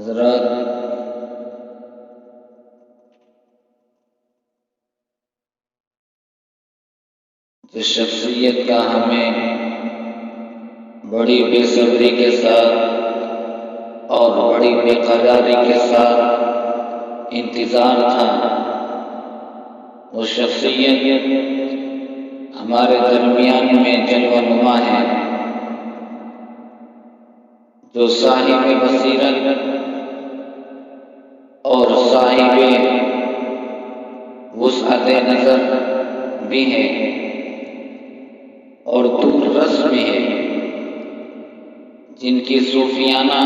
حضرات، جس شخصیت کا ہمیں بڑی بے صبری کے ساتھ اور بڑی بے قراری کے ساتھ انتظار تھا، وہ شخصیت ہمارے درمیان میں جلوہ نما ہے، جو صاحب بصیرت اور صاحب وسعت نظر بھی ہے اور دور رس بھی ہے، جن کی صوفیانہ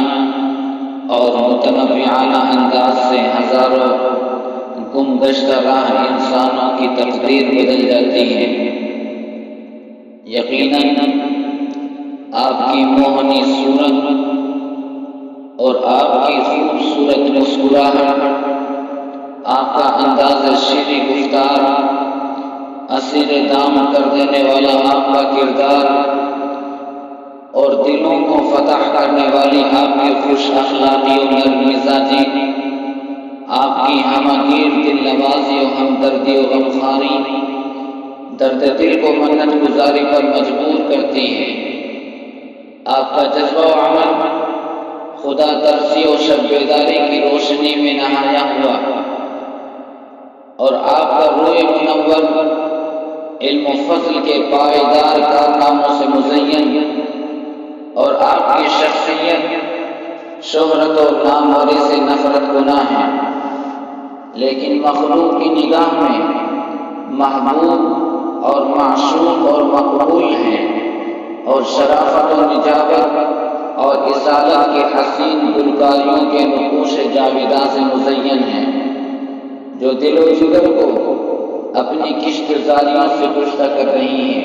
اور متنوعانہ انداز سے ہزاروں گم گشتہ راہ انسانوں کی تقدیر بدل جاتی ہے۔ یقیناً آپ کی موہنی صورت اور آپ کی خوبصورت مسکراہٹ، آپ کا انداز شیریں گفتار، اسیر دام کر دینے والا آپ کا کردار اور دلوں کو فتح کرنے والی آپ کی خوش اخلاقی و نرم مزاجی، آپ کی ہمگیر دل نوازی و ہمدردی و غمخواری درد دل کو منت گزاری پر مجبور کرتی ہے۔ آپ کا جذبہ و عمل خدا ترسی و شب بیداری کی روشنی میں نہایا ہوا، اور آپ کا روح منور علم و فضل کے پائیدار کارناموں سے مزین، اور آپ کی شخصیت شہرت و ناموری سے نفرت گناہ ہے، لیکن مخلوق کی نگاہ میں محبوب اور معشوق اور مقبول ہیں، اور شرافت و نجابت اور اصالت کے حسین گلکاریوں کے نقوش جاویداں سے مزین ہیں، جو دل و جگر کو اپنی کشت زاریوں سے کشتہ کر رہی ہیں۔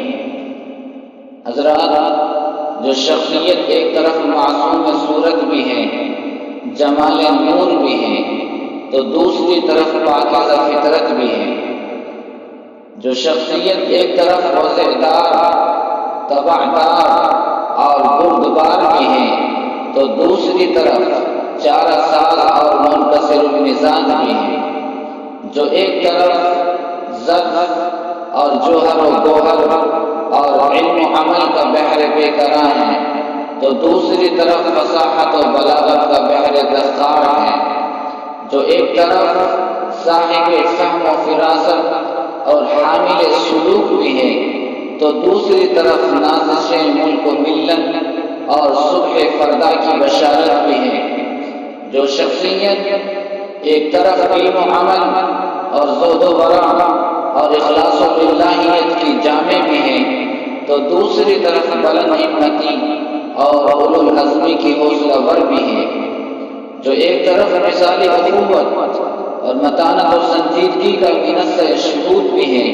حضرات، جو شخصیت ایک طرف معصوم صورت بھی ہے، جمال نور بھی ہے، تو دوسری طرف پاکیزہ فطرت بھی ہے۔ جو شخصیت ایک طرف روزےدار، طبعدار اور بردبار بھی ہے، تو دوسری طرف چارہ ساز اور منکسر المزاج بھی ہے۔ جو ایک طرف ظرف اور جوہر و گوہر اور علم و عمل کا بحر بے قرار ہے، تو دوسری طرف فصاحت و بلاغت کا بحر دستار ہے۔ جو ایک طرف صاحب فہم و فراست اور حامل سلوک بھی ہے، تو دوسری طرف نازش ملک و ملت اور صبح فردا کی بشارت بھی ہے۔ جو شخصیت ایک طرف علم و عمل اور زہد و ورع اور اخلاص و للہیت کی جامع بھی ہے، تو دوسری طرف بلند ہمتی اور اولو العزمی کی حوصلہ ور بھی ہے۔ جو ایک طرف مثالی اخوت اور متانت و سنجیدگی کا منصہ شہود بھی ہے،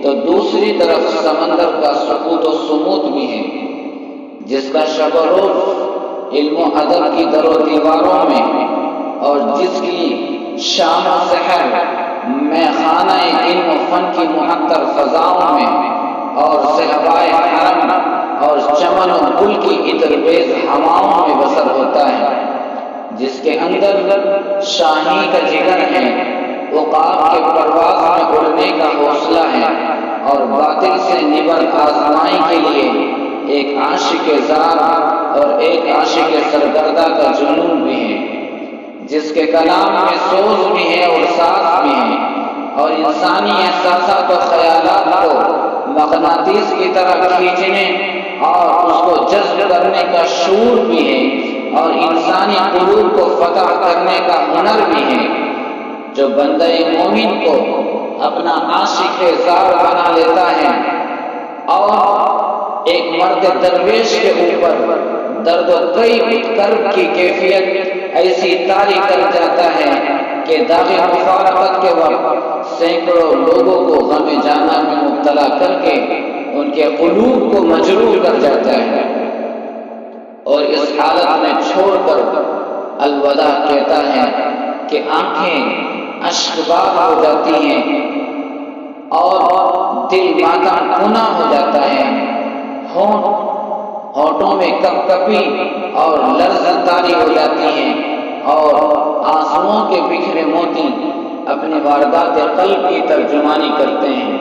تو دوسری طرف سمندر کا سکوت و صمود بھی ہے، جس کا شب و روز علم و ادب کی در و دیواروں میں اور جس کی شام و سحر میں خانہ علم و فن کی معطر فضاؤں میں اور صحبائے حرم اور چمن و گل کی عطربیز ہواؤں میں بسر ہوتا ہے، جس کے اندر شاہی کا جگر ہے، عقاب کے پرواز میں اڑنے کا حوصلہ ہے، اور باطل سے نبرد آزمائی کے لیے ایک عاشق زار اور ایک عاشق سرگردہ کا جنون بھی ہے، جس کے کلام میں سوز بھی ہے اور ساز بھی ہے، اور انسانی احساسات و خیالات کو مغناطیس کی طرح کھینچنے اور اس کو جذب کرنے کا شعور بھی ہے، اور انسانی قلوب کو فتح کرنے کا ہنر بھی ہے۔ جو بندہ مومن کو اپنا عاشق زار بنا لیتا ہے اور ایک مرد درویش کے اوپر درد و کرب کی کیفیت ایسی طاری کر جاتا ہے کہ داغ مفارقت کے وقت سینکڑوں لوگوں کو غم جانا میں مبتلا کر کے ان کے قلوب کو مجروح کر جاتا ہے، اور اس حالت میں چھوڑ کر الوداع کہتا ہے کہ آنکھیں اشکبار ہو جاتی ہیں اور دل ماتم کنا ہو جاتا ہے، ہونٹوں میں کپ کپی اور لرز طاری ہو جاتی ہیں، اور بکھرے موتی اپنی واردات قلب کی ترجمانی کرتے ہیں۔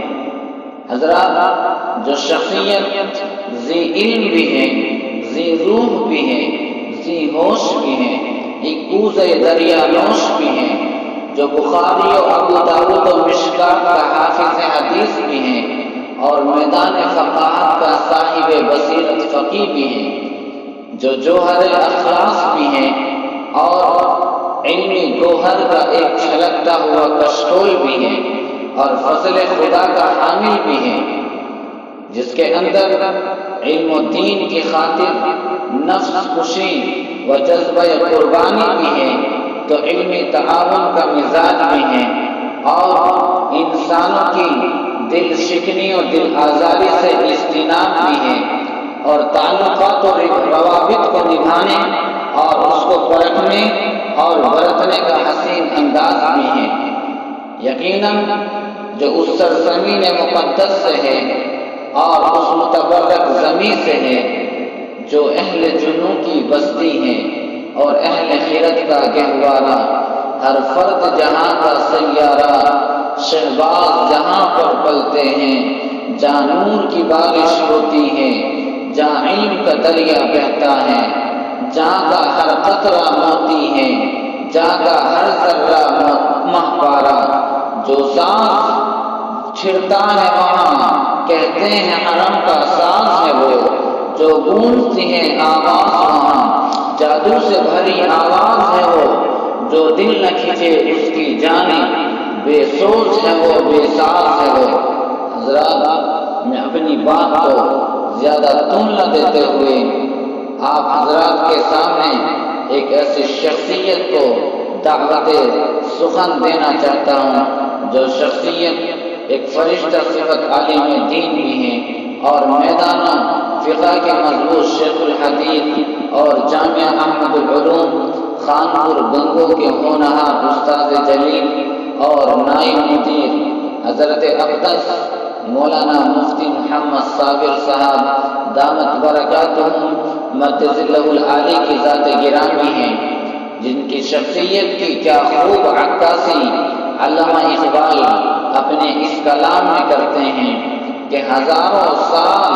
حضرات، جو شخصیت ذی علم بھی ہے، ذی روح بھی ہے، ذی ہوش بھی ہے، ایک کوزہ دریا نوش بھی ہے، جو بخاری و ابو داؤد و مشکات کا حافظ حدیث بھی ہے اور میدان فقاہت کا صاحب بصیرت فقیہ بھی ہے، جو جوہر الاخلاص بھی ہے اور علمی گوہر کا ایک چھلکتا ہوا کشکول بھی ہے اور فضل خدا کا حامل بھی ہے، جس کے اندر علم و دین کی خاطر نفس کشی و جذبہ قربانی بھی ہے، تو علمی تعاون کا مزاج بھی ہے اور انسانوں کی دل شکنی اور دل آزاری سے اجتناب بھی ہے اور تعلقات و روابط کو نبھانے اور اس کو پرکھنے اور برتنے کا حسین انداز بھی ہے۔ یقیناً جو اس سرزمین مقدس سے ہے اور اس متبرک زمین سے ہے جو اہل جنوں کی بستی ہے اور اہل خیرت کا گہوارہ، ہر فرد جہاں کا سیارہ، شہباز جہاں پر پلتے ہیں، جہاں نور کی بارش ہوتی ہے، جہاں علم کا دریا بہتا ہے، جہاں کا ہر قطرہ موتی ہے، جہاں کا ہر ذرہ مہپارا، جو سانس چھڑتا ہے وہاں کہتے ہیں حرم کا ساز ہے وہ، جو گونجتی ہے آواز وہاں جادو سے بھری آواز ہے وہ، جو دل نہ کھینچے اس کی جانب بے سوچ ہے وہ، بے ساز ہے وہ۔ حضرات، میں اپنی بات کو زیادہ طول نہ دیتے ہوئے آپ حضرات کے سامنے ایک ایسی شخصیت کو دعوت سخن دینا چاہتا ہوں، جو شخصیت ایک فرشتہ صفت عالم دین بھی ہے اور میدان فقہ کے مضبوط شیخ الحدیث اور جامعہ احمد العلوم خانپور گنگو کے ہونہار استاد جلیل اور نائب مدیر حضرت اقدس مولانا مفتی محمد صابر صاحب دامت برکاتہم مدظلہ العالی کی ذات گرامی ہیں، جن کی شخصیت کی کیا خوب عکاسی علامہ اقبال اپنے اس کلام میں کرتے ہیں کہ ہزاروں سال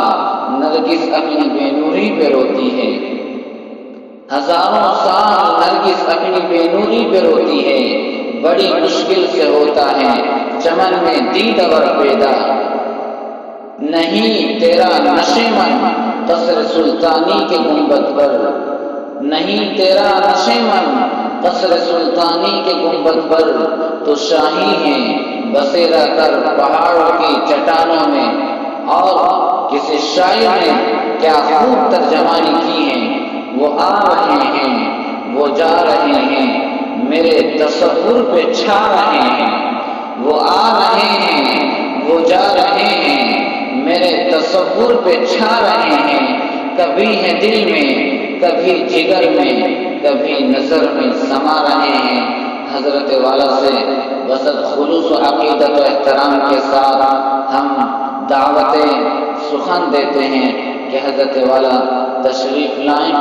نرگس اپنی بے نوری پہ روتی ہے، ہزاروں سال نرگس اپنی بے نوری پہ روتی ہے، بڑی مشکل سے ہوتا ہے چمن میں دیدور پیدا، نہیں تیرا نشیمن قصر سلطانی کے گنبد پر، نہیں تیرا نشیمن قصر سلطانی کے گنبد پر، تو شاہی ہے بسیرا کر پہاڑوں کی چٹانوں میں۔ اور کسی شاعر نے کیا خوب ترجمانی کی ہے، وہ آ رہے ہیں وہ جا رہے ہیں میرے تصور پہ چھا رہے ہیں، وہ آ رہے ہیں وہ جا رہے ہیں میرے تصور پہ چھا رہے ہیں، کبھی ہے دل میں کبھی جگر میں کبھی نظر میں سما رہے ہیں۔ حضرت والا سے وسط خلوص و عقیدت و احترام کے ساتھ ہم دعوت سخن دیتے ہیں کہ حضرت والا تشریف لائیں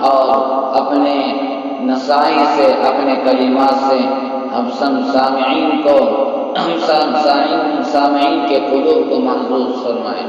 اور اپنے نصائح سے، اپنے کلمات سے ہم سامعین کے قلوب کو محظوظ فرمائیں۔